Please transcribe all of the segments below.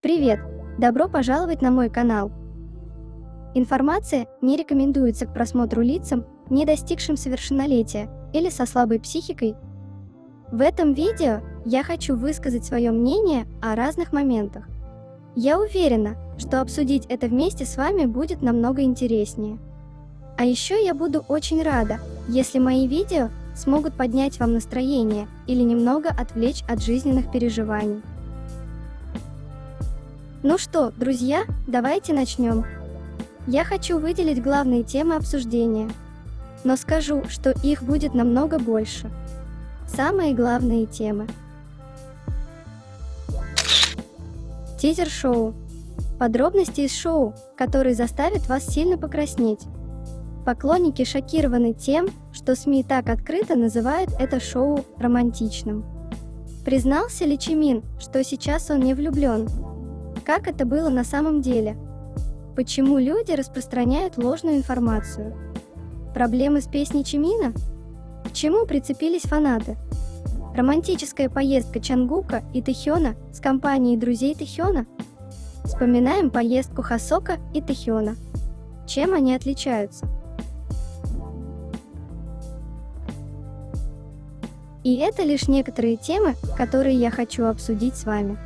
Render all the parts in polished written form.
Привет! Добро пожаловать на мой канал. Информация не рекомендуется к просмотру лицам, не достигшим совершеннолетия или со слабой психикой. В этом видео я хочу высказать свое мнение о разных моментах. Я уверена, что обсудить это вместе с вами будет намного интереснее. А еще я буду очень рада, если мои видео смогут поднять вам настроение или немного отвлечь от жизненных переживаний. Ну что, друзья, давайте начнем. Я хочу выделить главные темы обсуждения, но скажу, что их будет намного больше. Самые главные темы. Тизер шоу. Подробности из шоу, которые заставят вас сильно покраснеть. Поклонники шокированы тем, что СМИ так открыто называют это шоу романтичным. Признался ли Чимин, что сейчас он не влюблен? Как это было на самом деле? Почему люди распространяют ложную информацию? Проблемы с песней Чимина? К чему прицепились фанаты? Романтическая поездка Чангука и Тэхёна с компанией друзей Тэхёна? Вспоминаем поездку Хосока и Тэхёна. Чем они отличаются? И это лишь некоторые темы, которые я хочу обсудить с вами.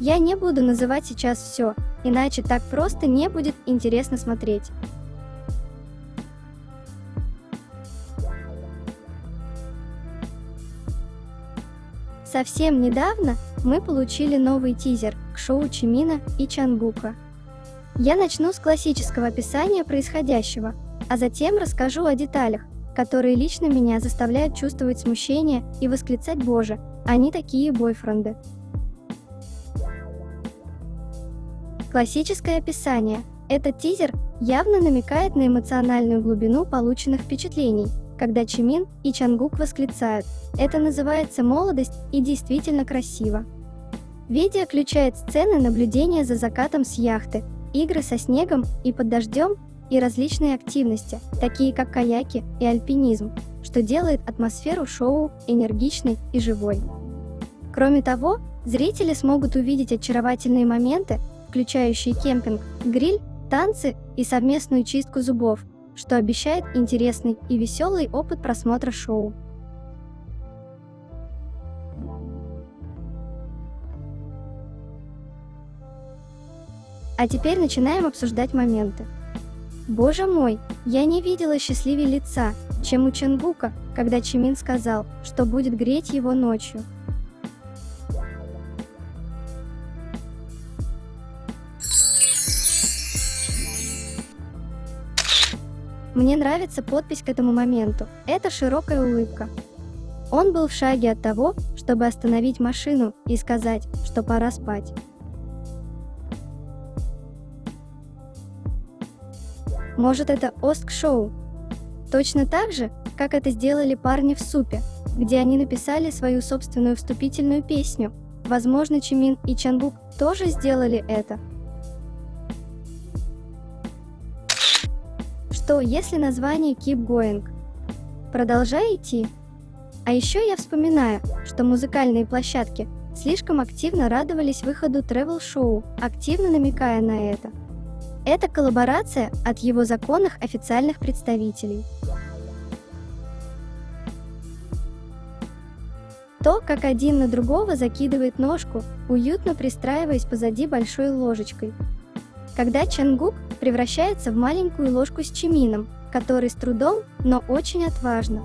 Я не буду называть сейчас все, иначе так просто не будет интересно смотреть. Совсем недавно мы получили новый тизер к шоу Чимина и Чангука. Я начну с классического описания происходящего, а затем расскажу о деталях, которые лично меня заставляют чувствовать смущение и восклицать «Боже, они такие бойфренды». Классическое описание. Этот тизер явно намекает на эмоциональную глубину полученных впечатлений, когда Чимин и Чангук восклицают «Это называется молодость и действительно красиво». Видео включает сцены наблюдения за закатом с яхты, игры со снегом и под дождем и различные активности, такие как каяки и альпинизм, что делает атмосферу шоу энергичной и живой. Кроме того, зрители смогут увидеть очаровательные моменты, включающие кемпинг, гриль, танцы и совместную чистку зубов, что обещает интересный и веселый опыт просмотра шоу. А теперь начинаем обсуждать моменты. Боже мой, я не видела счастливее лица, чем у Чангука, когда Чимин сказал, что будет греть его ночью. Мне нравится подпись к этому моменту. Это широкая улыбка. Он был в шаге от того, чтобы остановить машину и сказать, что пора спать. Может, это Остк-шоу? Точно так же, как это сделали парни в Супе, где они написали свою собственную вступительную песню. Возможно, Чимин и Чангук тоже сделали это. Что, если название Keep Going? Продолжай идти. А еще я вспоминаю, что музыкальные площадки слишком активно радовались выходу тревел-шоу, активно намекая на это. Это коллаборация от его законных официальных представителей. То, как один на другого закидывает ножку, уютно пристраиваясь позади большой ложечкой. Когда Чангук превращается в маленькую ложку с Чимином, который с трудом, но очень отважно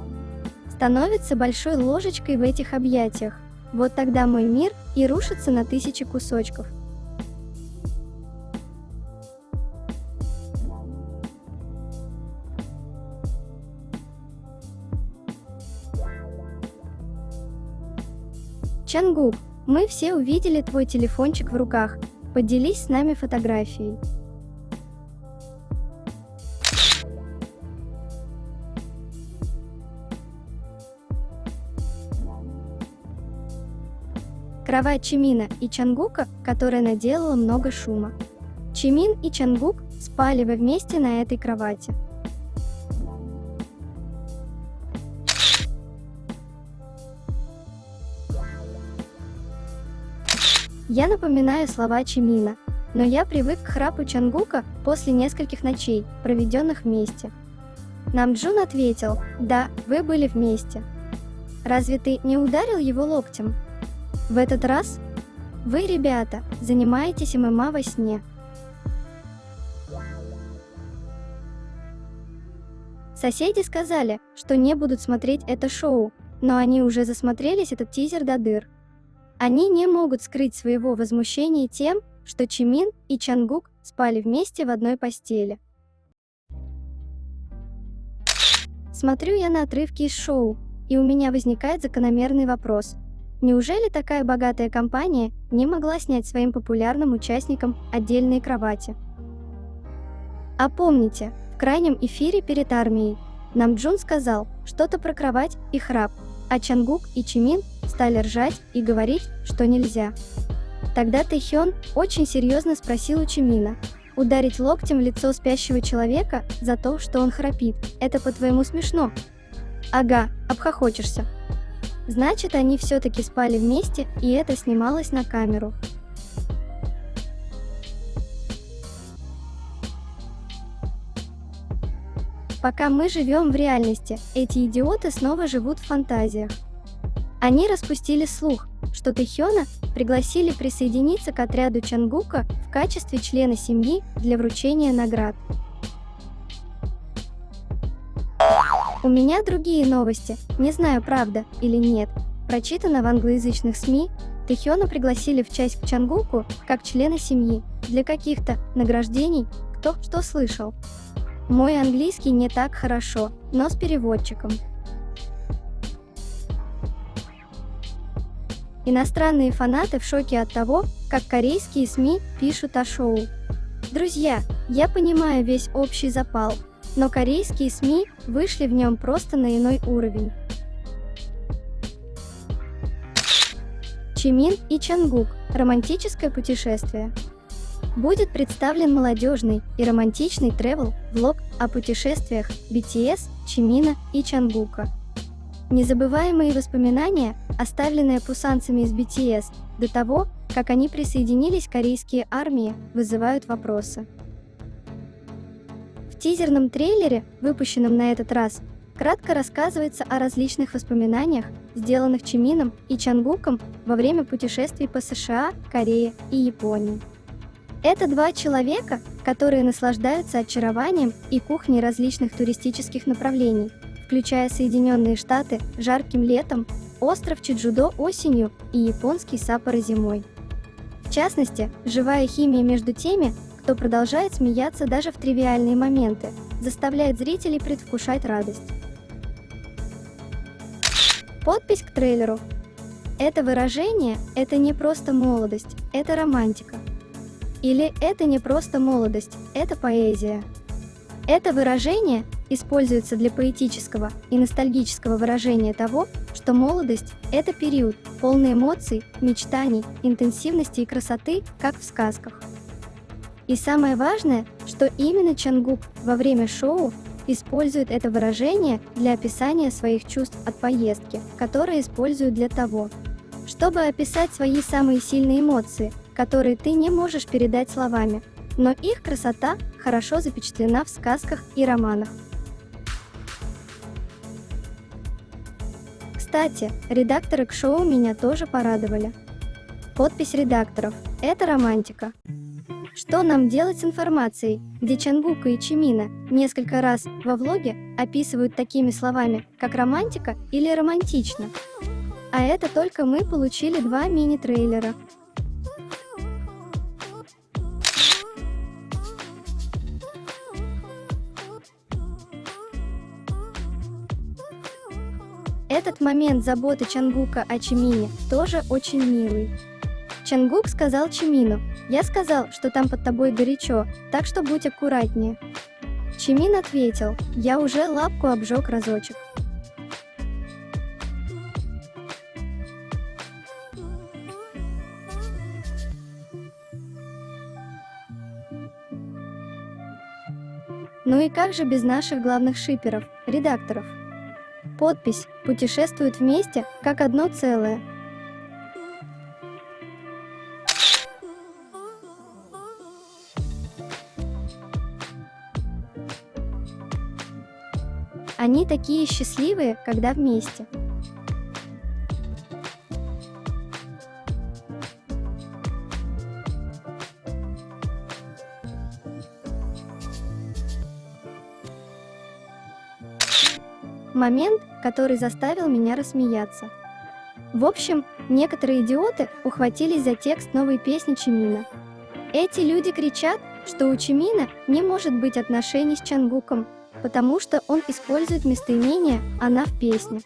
становится большой ложечкой в этих объятиях, вот тогда мой мир и рушится на тысячи кусочков. Чангук, мы все увидели твой телефончик в руках, поделись с нами фотографией. Кровать Чимина и Чангука, которая наделала много шума. Чимин и Чангук спали вместе на этой кровати. Я напоминаю слова Чимина, но я привык к храпу Чангука после нескольких ночей, проведенных вместе. Намджун ответил: да, вы были вместе. Разве ты не ударил его локтем? В этот раз вы, ребята, занимаетесь ММА во сне. Соседи сказали, что не будут смотреть это шоу, но они уже засмотрелись этот тизер до дыр. Они не могут скрыть своего возмущения тем, что Чимин и Чангук спали вместе в одной постели. Смотрю я на отрывки из шоу, и у меня возникает закономерный вопрос. Неужели такая богатая компания не могла снять своим популярным участникам отдельные кровати? А помните, в крайнем эфире перед армией Намджун сказал что-то про кровать и храп, а Чангук и Чимин стали ржать и говорить, что нельзя. Тогда Тэхён очень серьезно спросил у Чимина: ударить локтем в лицо спящего человека за то, что он храпит, это по-твоему смешно? Ага, обхохочешься. Значит, они все-таки спали вместе, и это снималось на камеру. Пока мы живем в реальности, эти идиоты снова живут в фантазиях. Они распустили слух, что Тэхёна пригласили присоединиться к отряду Чангука в качестве члена семьи для вручения наград. У меня другие новости, не знаю, правда или нет. Прочитано в англоязычных СМИ, Тэхёна пригласили в часть к Чангуку как члена семьи для каких-то награждений, кто что слышал. Мой английский не так хорошо, но с переводчиком. Иностранные фанаты в шоке от того, как корейские СМИ пишут о шоу. Друзья, я понимаю весь общий запал, но корейские СМИ вышли в нем просто на иной уровень. Чимин и Чангук. Романтическое путешествие. Будет представлен молодежный и романтичный тревел-влог о путешествиях BTS, Чимина и Чангука. Незабываемые воспоминания, оставленные пусанцами из BTS до того, как они присоединились к корейской армии, вызывают вопросы. В тизерном трейлере, выпущенном на этот раз, кратко рассказывается о различных воспоминаниях, сделанных Чимином и Чангуком во время путешествий по США, Корее и Японии. Это два человека, которые наслаждаются очарованием и кухней различных туристических направлений, включая Соединенные Штаты жарким летом, остров Чеджудо осенью и японский Саппоро зимой. В частности, живая химия между теми, кто продолжает смеяться даже в тривиальные моменты, заставляет зрителей предвкушать радость. Подпись к трейлеру. Это выражение – это не просто молодость, это романтика. Или это не просто молодость, это поэзия. Это выражение используется для поэтического и ностальгического выражения того, что молодость – это период, полный эмоций, мечтаний, интенсивности и красоты, как в сказках. И самое важное, что именно Чангук во время шоу использует это выражение для описания своих чувств от поездки, которые используют для того, чтобы описать свои самые сильные эмоции, которые ты не можешь передать словами, но их красота хорошо запечатлена в сказках и романах. Кстати, редакторы к шоу меня тоже порадовали. Подпись редакторов – это романтика. Что нам делать с информацией, где Чангука и Чимина несколько раз во влоге описывают такими словами, как романтика или романтично? А это только мы получили 2 мини-трейлера. Этот момент заботы Чангука о Чимине тоже очень милый. Чангук сказал Чимину: «Я сказал, что там под тобой горячо, так что будь аккуратнее». Чимин ответил: «Я уже лапку обжег разочек». Ну и как же без наших главных шиперов, редакторов? Подпись «Путешествуют вместе, как одно целое». Они такие счастливые, когда вместе. Момент, который заставил меня рассмеяться. В общем, некоторые идиоты ухватились за текст новой песни Чимина. Эти люди кричат, что у Чимина не может быть отношений с Чангуком, потому что он использует местоимение «она» в песне.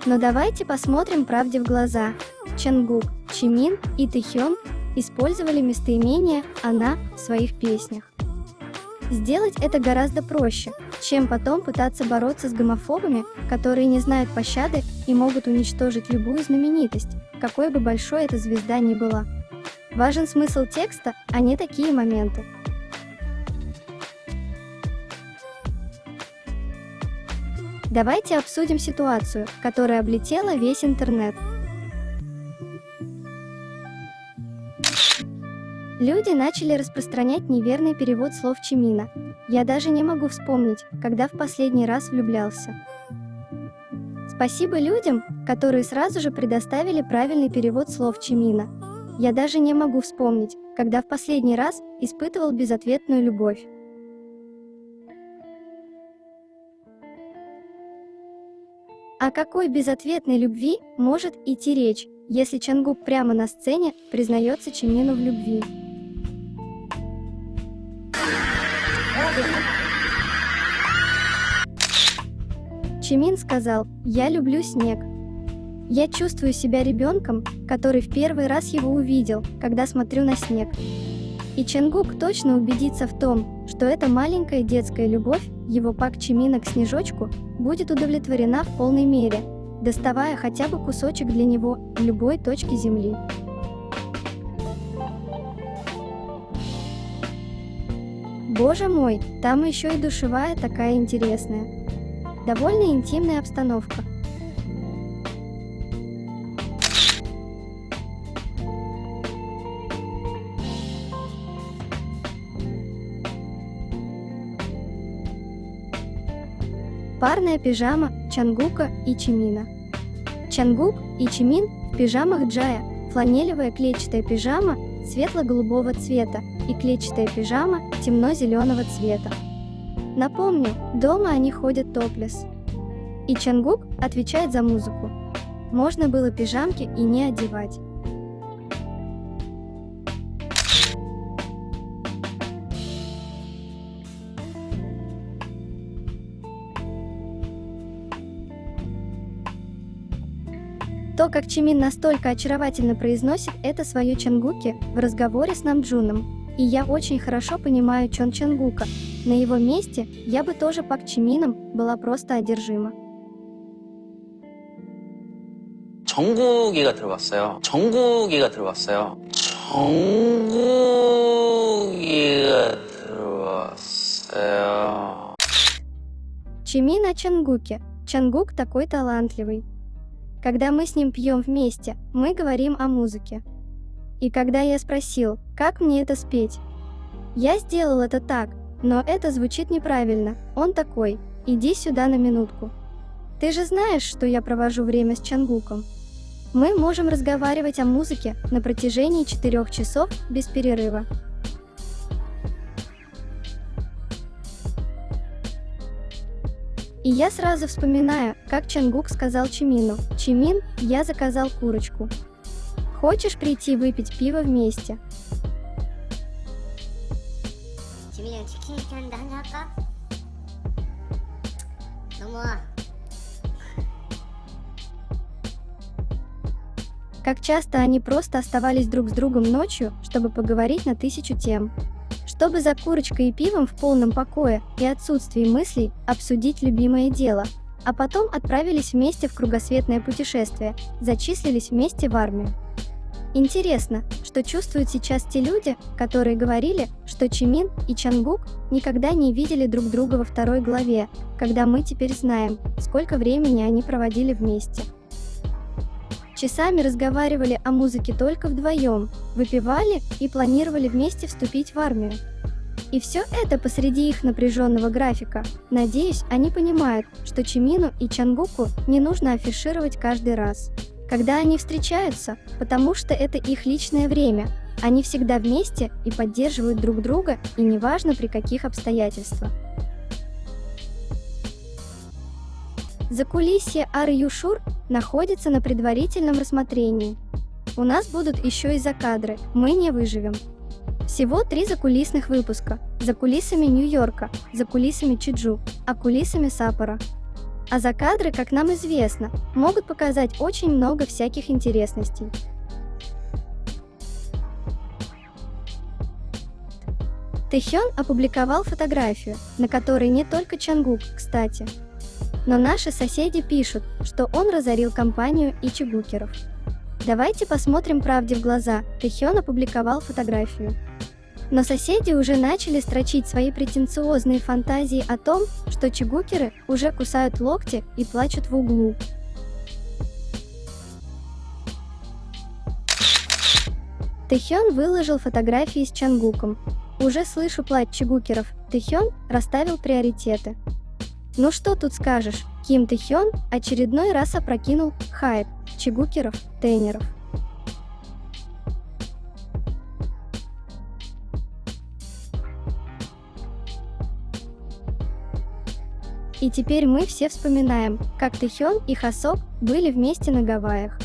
Но давайте посмотрим правде в глаза. Чангук, Чимин и Тэхён использовали местоимение «она» в своих песнях. Сделать это гораздо проще, чем потом пытаться бороться с гомофобами, которые не знают пощады и могут уничтожить любую знаменитость, какой бы большой эта звезда ни была. Важен смысл текста, а не такие моменты. Давайте обсудим ситуацию, которая облетела весь интернет. Люди начали распространять неверный перевод слов Чимина. Я даже не могу вспомнить, когда в последний раз влюблялся. Спасибо людям, которые сразу же предоставили правильный перевод слов Чимина. Я даже не могу вспомнить, когда в последний раз испытывал безответную любовь. О какой безответной любви может идти речь, если Чангук прямо на сцене признается Чимину в любви? Чимин сказал: «Я люблю снег. Я чувствую себя ребенком, который в первый раз его увидел, когда смотрю на снег». И Чангук точно убедится в том, что эта маленькая детская любовь его Пак Чимина к снежочку будет удовлетворена в полной мере, доставая хотя бы кусочек для него в любой точке земли. Боже мой, там еще и душевая такая интересная. Довольно интимная обстановка. Парная пижама Чангука и Чимина. Чангук и Чимин в пижамах Джая, фланелевая клетчатая пижама светло-голубого цвета и клетчатая пижама темно-зеленого цвета. Напомню, дома они ходят топлес. И Чангук отвечает за музыку. Можно было пижамки и не одевать. То, как Чимин настолько очаровательно произносит это свое Чангуки в разговоре с Намджуном, и я очень хорошо понимаю Чон Чангука. На его месте я бы тоже Пак Чимином была просто одержима. 정국이가 들어갔어요. 정국이가 들어갔어요. Чимин о Чангуке. Чангук такой талантливый. Когда мы с ним пьем вместе, мы говорим о музыке. И когда я спросил, как мне это спеть, я сделал это так, но это звучит неправильно. Он такой: иди сюда на минутку. Ты же знаешь, что я провожу время с Чангуком. Мы можем разговаривать о музыке на протяжении 4 часов без перерыва. И я сразу вспоминаю, как Чангук сказал Чимину: «Чимин, я заказал курочку. Хочешь прийти выпить пиво вместе?» 지민이랑 치킨 시켰는데 한잔 할까? 너무아. Как часто они просто оставались друг с другом ночью, чтобы поговорить на 1000 тем. Чтобы за курочкой и пивом в полном покое и отсутствии мыслей обсудить любимое дело, а потом отправились вместе в кругосветное путешествие, зачислились вместе в армию. Интересно, что чувствуют сейчас те люди, которые говорили, что Чимин и Чангук никогда не видели друг друга во 2 главе, когда мы теперь знаем, сколько времени они проводили вместе. Часами разговаривали о музыке только вдвоем, выпивали и планировали вместе вступить в армию. И все это посреди их напряженного графика. Надеюсь, они понимают, что Чимину и Чангуку не нужно афишировать каждый раз, когда они встречаются, потому что это их личное время. Они всегда вместе и поддерживают друг друга, и неважно при каких обстоятельствах. Закулисье Ары Юшур находится на предварительном рассмотрении. У нас будут еще и закадры, мы не выживем. Всего 3 закулисных выпуска: за кулисами Нью-Йорка, за кулисами Чиджу, а кулисами Саппоро. А закадры, как нам известно, могут показать очень много всяких интересностей. Тэхён опубликовал фотографию, на которой не только Чангук, кстати. Но наши соседи пишут, что он разорил компанию ичигукеров. Давайте посмотрим правде в глаза, Тэхён опубликовал фотографию. Но соседи уже начали строчить свои претенциозные фантазии о том, что чигукеры уже кусают локти и плачут в углу. Тэхён выложил фотографии с Чангуком. Уже слышу плач чигукеров, Тэхён расставил приоритеты. Ну что тут скажешь, Ким Тэхён очередной раз опрокинул хайп чигукеров, тейнеров. И теперь мы все вспоминаем, как Тэхён и Хасок были вместе на Гавайях.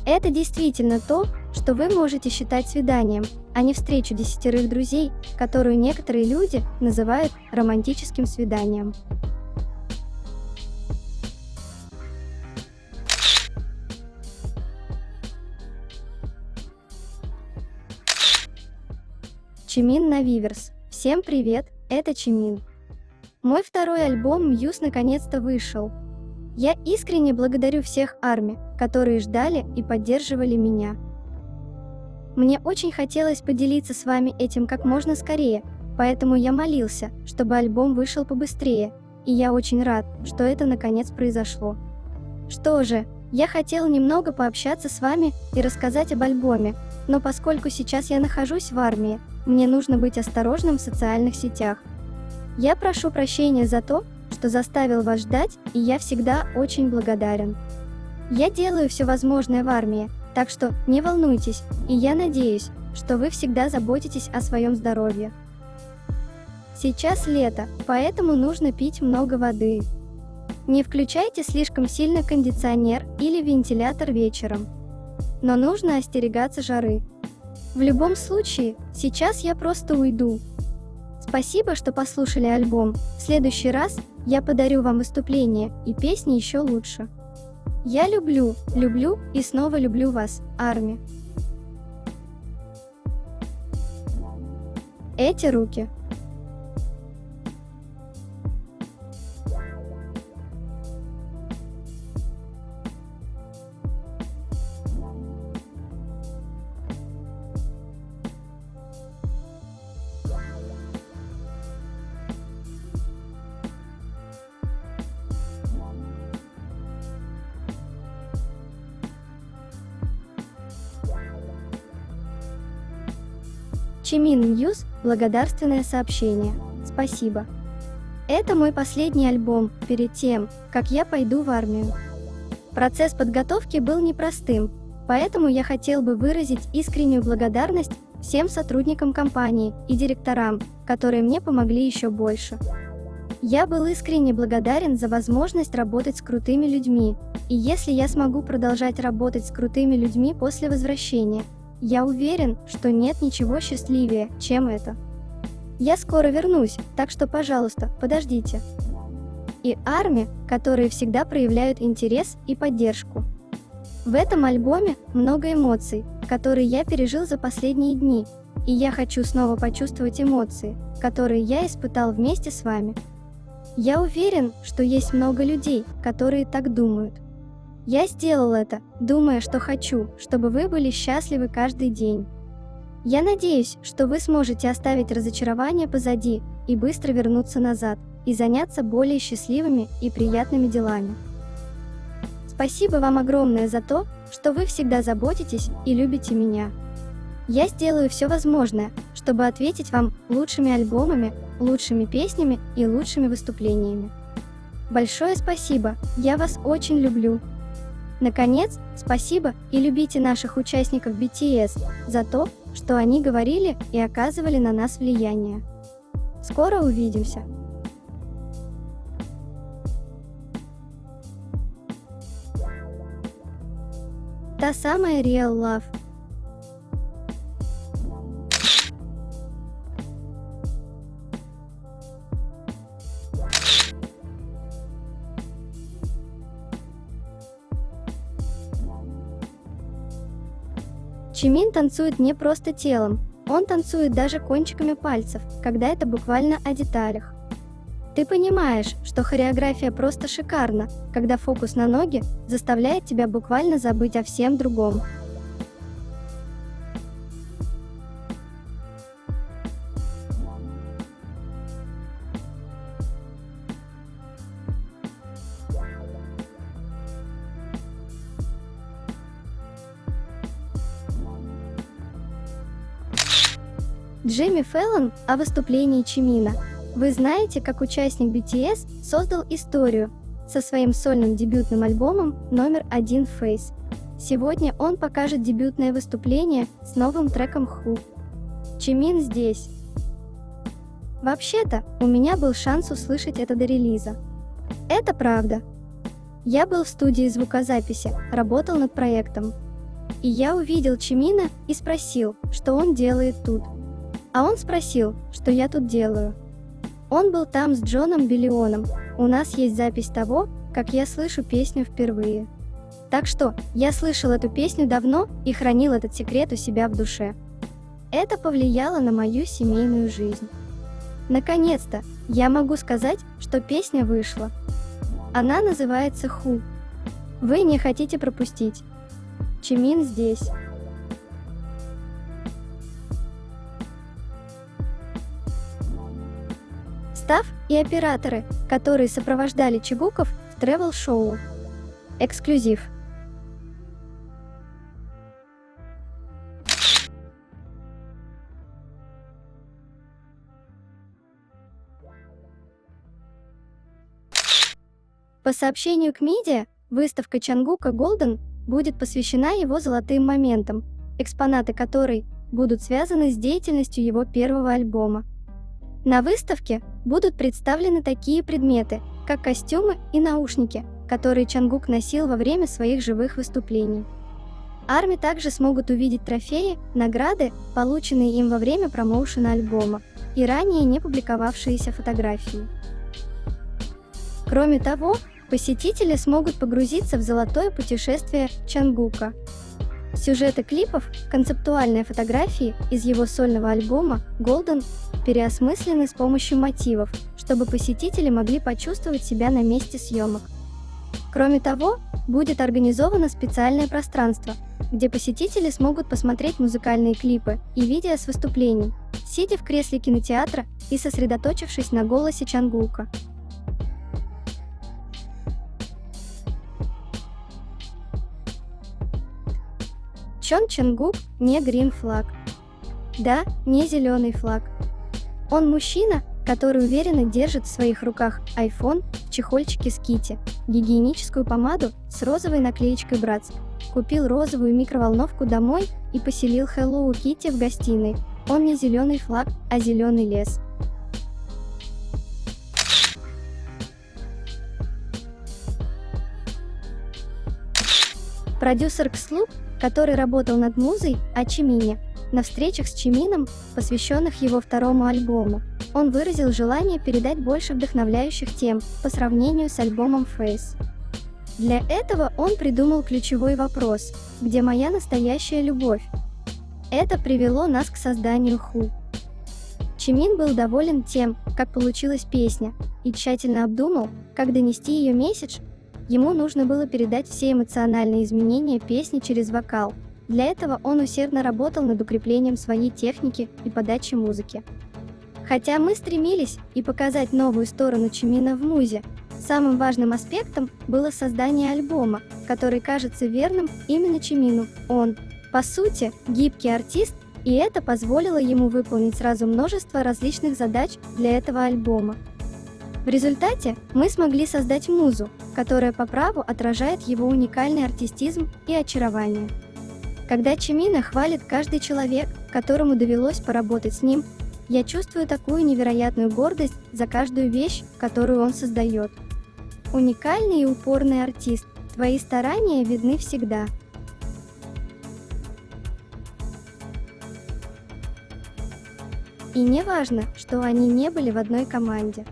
Это действительно то, что вы можете считать свиданием, а не встречу 10 друзей, которую некоторые люди называют романтическим свиданием. Чимин на Виверс. Всем привет, это Чимин. Мой второй альбом Muse наконец-то вышел. Я искренне благодарю всех ARMY, которые ждали и поддерживали меня. Мне очень хотелось поделиться с вами этим как можно скорее, поэтому я молился, чтобы альбом вышел побыстрее, и я очень рад, что это наконец произошло. Что же, я хотел немного пообщаться с вами и рассказать об альбоме, но поскольку сейчас я нахожусь в армии, мне нужно быть осторожным в социальных сетях. Я прошу прощения за то, что заставил вас ждать, и я всегда очень благодарен. Я делаю все возможное в армии, так что не волнуйтесь, и я надеюсь, что вы всегда заботитесь о своем здоровье. Сейчас лето, поэтому нужно пить много воды. Не включайте слишком сильно кондиционер или вентилятор вечером. Но нужно остерегаться жары. В любом случае, сейчас я просто уйду. Спасибо, что послушали альбом. В следующий раз я подарю вам выступление и песни еще лучше. Я люблю и снова люблю вас, ARMY. Эти руки. Чимин Мьюз, благодарственное сообщение. Спасибо. Это мой последний альбом перед тем, как я пойду в армию. Процесс подготовки был непростым, поэтому я хотел бы выразить искреннюю благодарность всем сотрудникам компании и директорам, которые мне помогли еще больше. Я был искренне благодарен за возможность работать с крутыми людьми, и если я смогу продолжать работать с крутыми людьми после возвращения, я уверен, что нет ничего счастливее, чем это. Я скоро вернусь, так что, пожалуйста, подождите. И ARMY, которые всегда проявляют интерес и поддержку. В этом альбоме много эмоций, которые я пережил за последние дни, и я хочу снова почувствовать эмоции, которые я испытал вместе с вами. Я уверен, что есть много людей, которые так думают. Я сделал это, думая, что хочу, чтобы вы были счастливы каждый день. Я надеюсь, что вы сможете оставить разочарование позади и быстро вернуться назад, и заняться более счастливыми и приятными делами. Спасибо вам огромное за то, что вы всегда заботитесь и любите меня. Я сделаю все возможное, чтобы ответить вам лучшими альбомами, лучшими песнями и лучшими выступлениями. Большое спасибо, я вас очень люблю. Наконец, спасибо и любите наших участников BTS за то, что они говорили и оказывали на нас влияние. Скоро увидимся. Та самая Real Love. Чимин танцует не просто телом, он танцует даже кончиками пальцев, когда это буквально о деталях. Ты понимаешь, что хореография просто шикарна, когда фокус на ноге заставляет тебя буквально забыть о всем другом. Джимми Фэллон о выступлении Чимина. Вы знаете, как участник BTS создал историю со своим сольным дебютным альбомом номер 1 Face. Сегодня он покажет дебютное выступление с новым треком Who. Чимин здесь. Вообще-то, у меня был шанс услышать это до релиза. Это правда. Я был в студии звукозаписи, работал над проектом. И я увидел Чимина и спросил, что он делает тут. А он спросил, что я тут делаю. Он был там с Джоном Биллионом. У нас есть запись того, как я слышу песню впервые. Так что, я слышал эту песню давно и хранил этот секрет у себя в душе. Это повлияло на мою семейную жизнь. Наконец-то, я могу сказать, что песня вышла. Она называется Who. Вы не хотите пропустить. Чимин здесь. Став и операторы, которые сопровождали Чигуков в тревел-шоу. Эксклюзив. По сообщению к медиа, выставка Чангука Golden будет посвящена его золотым моментам, экспонаты которой будут связаны с деятельностью его первого альбома. На выставке будут представлены такие предметы, как костюмы и наушники, которые Чангук носил во время своих живых выступлений. ARMY также смогут увидеть трофеи, награды, полученные им во время промоушена альбома, и ранее не публиковавшиеся фотографии. Кроме того, посетители смогут погрузиться в золотое путешествие Чангука. Сюжеты клипов, концептуальные фотографии из его сольного альбома Golden переосмыслены с помощью мотивов, чтобы посетители могли почувствовать себя на месте съемок. Кроме того, будет организовано специальное пространство, где посетители смогут посмотреть музыкальные клипы и видео с выступлений, сидя в кресле кинотеатра и сосредоточившись на голосе Чангука. Чон Чангук не green flag. Да, не зеленый флаг. Он мужчина, который уверенно держит в своих руках iPhone в чехольчике с Кити, гигиеническую помаду с розовой наклеечкой Bratz, купил розовую микроволновку домой и поселил Hello Kitty в гостиной. Он не зеленый флаг, а зеленый лес. Продюсер Кслуп, который работал над музой о Чимине, на встречах с Чимином, посвященных его второму альбому, он выразил желание передать больше вдохновляющих тем по сравнению с альбомом Face. Для этого он придумал ключевой вопрос: где моя настоящая любовь? Это привело нас к созданию Who. Чимин был доволен тем, как получилась песня, и тщательно обдумал, как донести ее месседж. Ему нужно было передать все эмоциональные изменения песни через вокал. Для этого он усердно работал над укреплением своей техники и подачи музыки. Хотя мы стремились и показать новую сторону Чимина в музе, самым важным аспектом было создание альбома, который кажется верным именно Чимину. Он, по сути, гибкий артист И это позволило ему выполнить сразу множество различных задач для этого альбома. В результате мы смогли создать музу, которая по праву отражает его уникальный артистизм и очарование. Когда Чимина хвалит каждый человек, которому довелось поработать с ним, я чувствую такую невероятную гордость за каждую вещь, которую он создает. Уникальный и упорный артист, твои старания видны всегда. И не важно, что они не были в одной команде.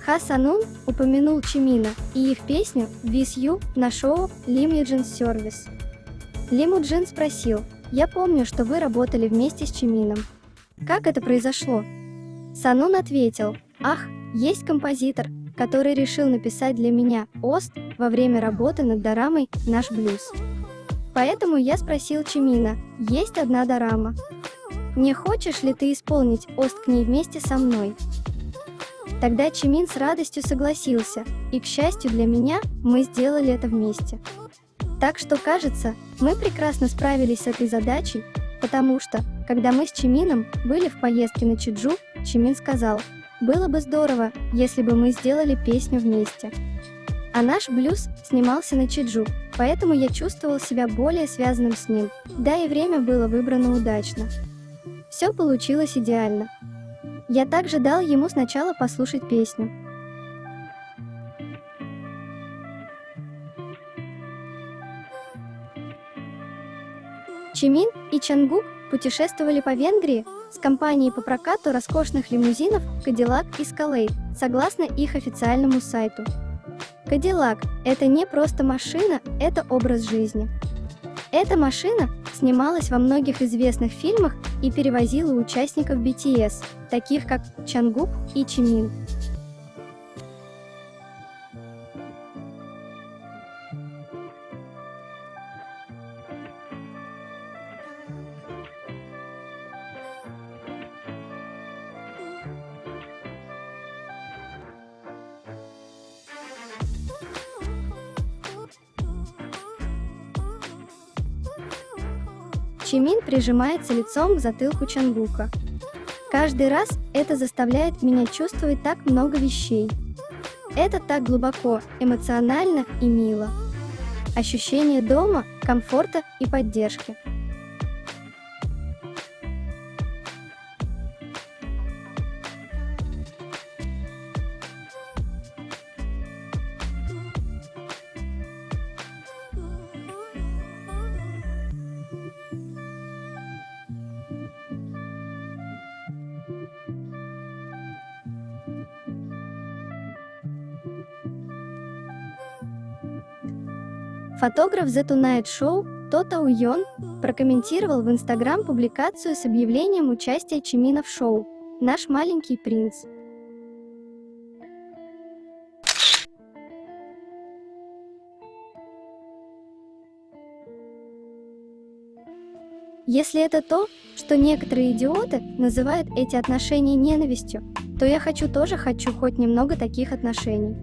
Ха Санун упомянул Чимина и их песню «With You» на шоу Limousine Service. Лимуджин спросил: «Я помню, что вы работали вместе с Чимином. Как это произошло?» Санун ответил: «Ах, есть композитор, который решил написать для меня «Ост» во время работы над дорамой «Наш блюз». Поэтому я спросил Чимина: есть одна дорама. Не хочешь ли ты исполнить «Ост» к ней вместе со мной?» Тогда Чимин с радостью согласился, и, к счастью для меня, мы сделали это вместе. Так что, кажется, мы прекрасно справились с этой задачей, потому что, когда мы с Чимином были в поездке на Чеджу, Чимин сказал: «Было бы здорово, если бы мы сделали песню вместе». А наш блюз снимался на Чеджу, поэтому я чувствовал себя более связанным с ним, да и время было выбрано удачно. Все получилось идеально. Я также дал ему сначала послушать песню. Чимин и Чангук путешествовали по Венгрии с компанией по прокату роскошных лимузинов Cadillac Escalade, согласно их официальному сайту. Cadillac – это не просто машина, это образ жизни. Эта машина снималась во многих известных фильмах и перевозила участников BTS, таких как Чангук и Чимин. Чимин прижимается лицом к затылку Чангука. Каждый раз это заставляет меня чувствовать так много вещей. Это так глубоко, эмоционально и мило. Ощущение дома, комфорта и поддержки. Фотограф The Tonight Show Тота Уйон прокомментировал в Instagram публикацию с объявлением участия Чимина в шоу «Наш маленький принц». Если это то, что некоторые идиоты называют эти отношения ненавистью, то я тоже хочу хоть немного таких отношений.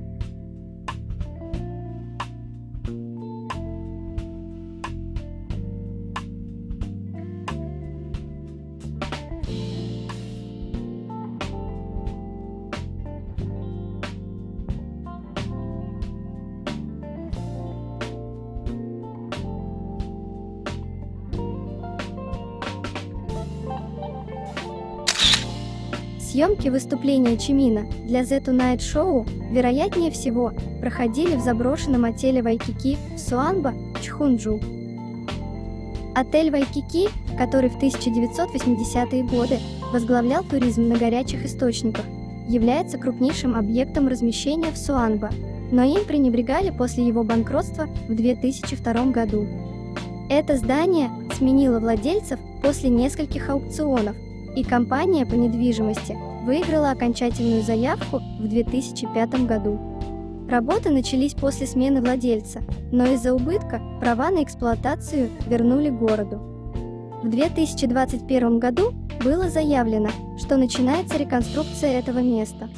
Съемки выступления Чимина для The Tonight Show, вероятнее всего, проходили в заброшенном отеле Вайкики в Суанба, Чхунджу. Отель Вайкики, который в 1980-е годы возглавлял туризм на горячих источниках, является крупнейшим объектом размещения в Суанба, но им пренебрегали после его банкротства в 2002 году. Это здание сменило владельцев после нескольких аукционов, и компания по недвижимости выиграла окончательную заявку в 2005 году. Работы начались после смены владельца, но из-за убытка права на эксплуатацию вернули городу. В 2021 году было заявлено, что начинается реконструкция этого места.